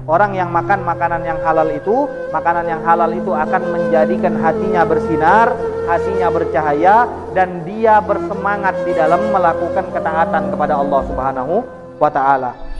Orang yang makan makanan yang halal itu, makanan yang halal itu akan menjadikan hatinya bersinar, hatinya bercahaya, dan dia bersemangat di dalam melakukan ketaatan kepada Allah Subhanahu wa ta'ala.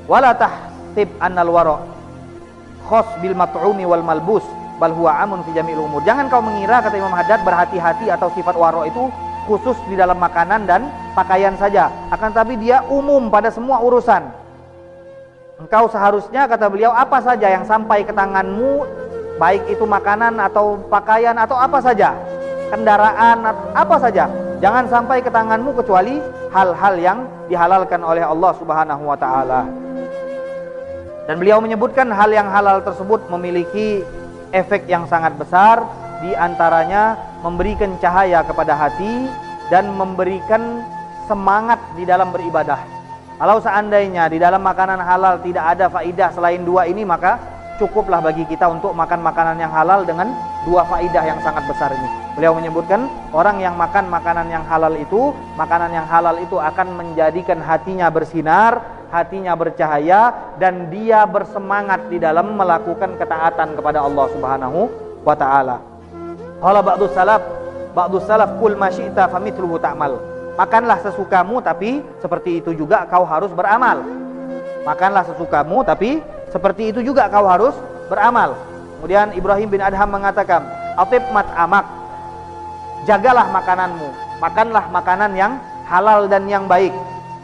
Wala tahsib annal wara khos bil mat'umi wal malbus bal huwa amun fi jami'il umur. Jangan kau mengira, kata Imam Haddad, berhati-hati atau sifat wara itu khusus di dalam makanan dan pakaian saja, akan tapi dia umum pada semua urusan. Engkau seharusnya, kata beliau, apa saja yang sampai ke tanganmu, baik itu makanan atau pakaian atau apa saja, kendaraan apa saja, jangan sampai ke tanganmu kecuali hal-hal yang dihalalkan oleh Allah Subhanahu wa ta'ala. Dan beliau menyebutkan hal yang halal tersebut memiliki efek yang sangat besar, di antaranya memberikan cahaya kepada hati dan memberikan semangat di dalam beribadah. Kalau seandainya di dalam makanan halal tidak ada faidah selain dua ini, maka cukuplah bagi kita untuk makan makanan yang halal dengan dua faidah yang sangat besar ini. Beliau menyebutkan orang yang makan makanan yang halal itu akan menjadikan hatinya bersinar, hatinya bercahaya, dan dia bersemangat di dalam melakukan ketaatan kepada Allah Subhanahu wa ta'ala. Qala ba'du salaf kul ma syi'ta famithluhu ta'mal. Makanlah sesukamu, tapi seperti itu juga kau harus beramal. Makanlah sesukamu, tapi seperti itu juga kau harus beramal. Kemudian Ibrahim bin Adham mengatakan, atib mat'amak, jagalah makananmu, makanlah makanan yang halal dan yang baik.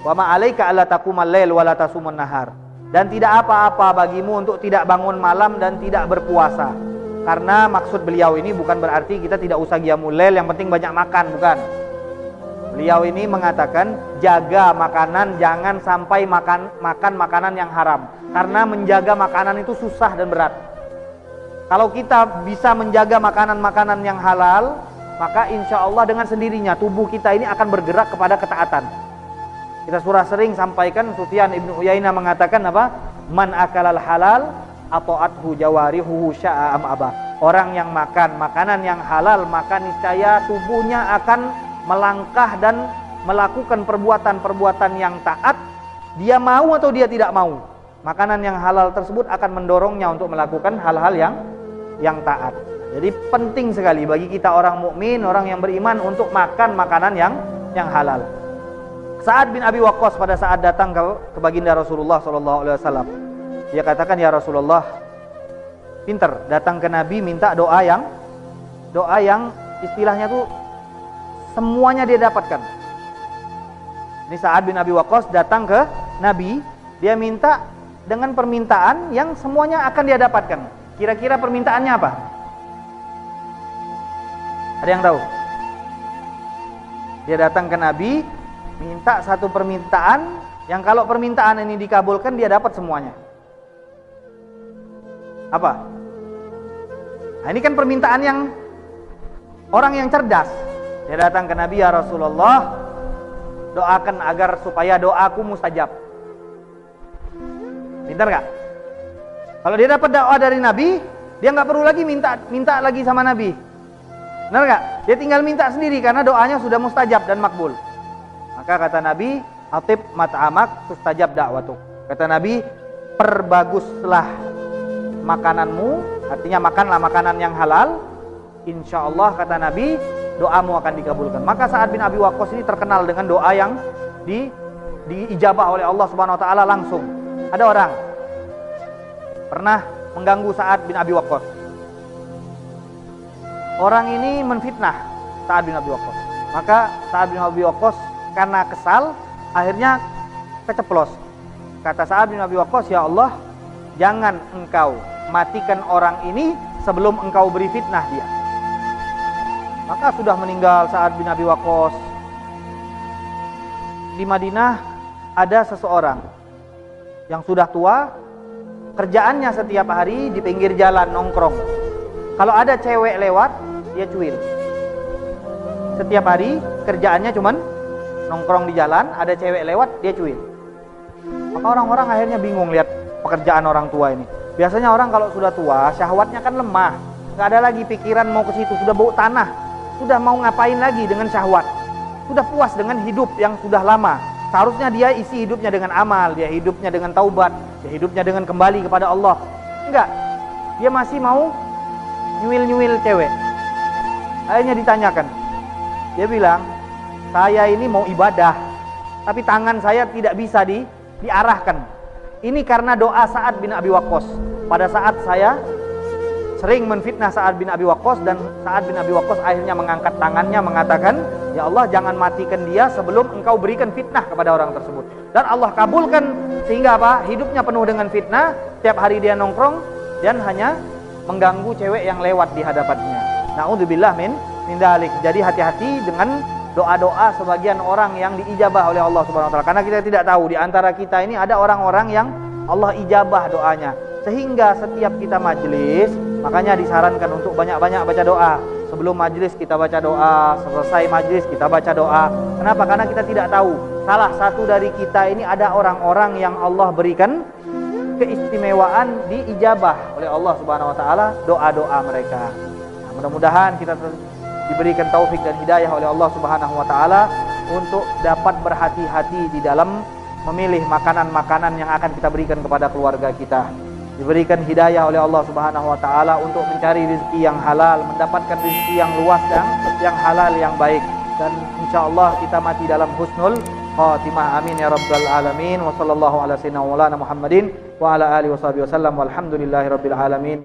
Wa ma 'alaika alla taqumal lail wa la tasumun nahar. Dan tidak apa-apa bagimu untuk tidak bangun malam dan tidak berpuasa. Karena maksud beliau ini bukan berarti kita tidak usah qiyamul lail, yang penting banyak makan, bukan. Beliau ini mengatakan jaga makanan, jangan sampai makan makanan yang haram. Karena menjaga makanan itu susah dan berat. Kalau kita bisa menjaga makanan-makanan yang halal, maka insya Allah dengan sendirinya tubuh kita ini akan bergerak kepada ketaatan. Kita surah sering sampaikan, Sufyan ibn Uyainah mengatakan apa? Man akalal halal ata'athu jawarihuhu sya'a am aba. Orang yang makan makanan yang halal, maka niscaya tubuhnya akan melangkah dan melakukan perbuatan-perbuatan yang taat, dia mau atau dia tidak mau. Makanan yang halal tersebut akan mendorongnya untuk melakukan hal-hal yang taat. Jadi penting sekali bagi kita orang mukmin, orang yang beriman, untuk makan makanan yang halal. Sa'ad bin Abi Waqqas pada saat datang ke baginda Rasulullah SAW, dia katakan, ya Rasulullah, pinter datang ke Nabi minta doa yang istilahnya tuh semuanya dia dapatkan. Ini Sa'ad bin Abi Waqqas datang ke Nabi, dia minta dengan permintaan yang semuanya akan dia dapatkan. Kira-kira permintaannya apa? Ada yang tahu? Dia datang ke Nabi minta satu permintaan yang kalau permintaan ini dikabulkan dia dapat semuanya. Apa? Nah, ini kan permintaan yang orang yang cerdas. Dia datang ke Nabi, ya Rasulullah, doakan agar supaya doaku mustajab. Pintar gak? Kalau dia dapat doa dari Nabi, dia nggak perlu lagi minta lagi sama Nabi. Benar gak? Dia tinggal minta sendiri karena doanya sudah mustajab dan makbul. Maka kata Nabi, atib mat'amak mustajab da'watuk. Kata Nabi, perbaguslah makananmu, artinya makanlah makanan yang halal, insya Allah, kata Nabi, doamu akan dikabulkan. Maka Sa'ad bin Abi Waqqas ini terkenal dengan doa yang diijabah oleh Allah Subhanahu wa ta'ala langsung. Ada orang pernah mengganggu Sa'ad bin Abi Waqqas. Orang ini menfitnah Sa'ad bin Abi Waqqas. Maka Sa'ad bin Abi Waqqas karena kesal, akhirnya keceplos. Kata Sa'ad bin Abi Waqqas, ya Allah, jangan engkau matikan orang ini sebelum engkau beri fitnah dia. Maka sudah meninggal Sa'ad bin Abi Waqqas. Di Madinah ada seseorang yang sudah tua, kerjaannya setiap hari di pinggir jalan nongkrong. Kalau ada cewek lewat, dia cuil. Setiap hari kerjaannya cuman nongkrong di jalan, ada cewek lewat, dia cuil. Maka orang-orang akhirnya bingung lihat pekerjaan orang tua ini. Biasanya orang kalau sudah tua, syahwatnya kan lemah, nggak ada lagi pikiran mau ke situ, sudah bau tanah, sudah mau ngapain lagi dengan syahwat, sudah puas dengan hidup yang sudah lama. Seharusnya dia isi hidupnya dengan amal, dia hidupnya dengan taubat, dia hidupnya dengan kembali kepada Allah. Enggak, dia masih mau nyuil-nyuil cewek. Akhirnya ditanyakan, dia bilang, saya ini mau ibadah, tapi tangan saya tidak bisa diarahkan. Ini karena doa Sa'ad bin Abi Waqqas. Pada saat saya sering menfitnah Sa'ad bin Abi Waqqas, dan Sa'ad bin Abi Waqqas akhirnya mengangkat tangannya mengatakan, ya Allah, jangan matikan dia sebelum engkau berikan fitnah kepada orang tersebut. Dan Allah kabulkan, sehingga apa? Hidupnya penuh dengan fitnah. Tiap hari dia nongkrong dan hanya mengganggu cewek yang lewat di hadapannya. Na'udzubillah min dalik. Jadi hati-hati dengan doa-doa sebagian orang yang diijabah oleh Allah Subhanahu wa taala. Karena kita tidak tahu di antara kita ini ada orang-orang yang Allah ijabah doanya. Sehingga setiap kita majelis, makanya disarankan untuk banyak-banyak baca doa. Sebelum majelis kita baca doa, selesai majelis kita baca doa. Kenapa? Karena kita tidak tahu. Salah satu dari kita ini ada orang-orang yang Allah berikan keistimewaan diijabah oleh Allah Subhanahu wa taala doa-doa mereka. Nah, mudah-mudahan kita diberikan taufik dan hidayah oleh Allah Subhanahu wa taala untuk dapat berhati-hati di dalam memilih makanan-makanan yang akan kita berikan kepada keluarga kita. Diberikan hidayah oleh Allah Subhanahu wa taala untuk mencari rezeki yang halal, mendapatkan rezeki yang luas dan yang halal yang baik, dan insyaallah kita mati dalam husnul khatimah. Amin ya rabbal alamin. Wa sallallahu ala sayyidina Muhammadin wa ala alihi wasallam walhamdulillahi rabbil alamin.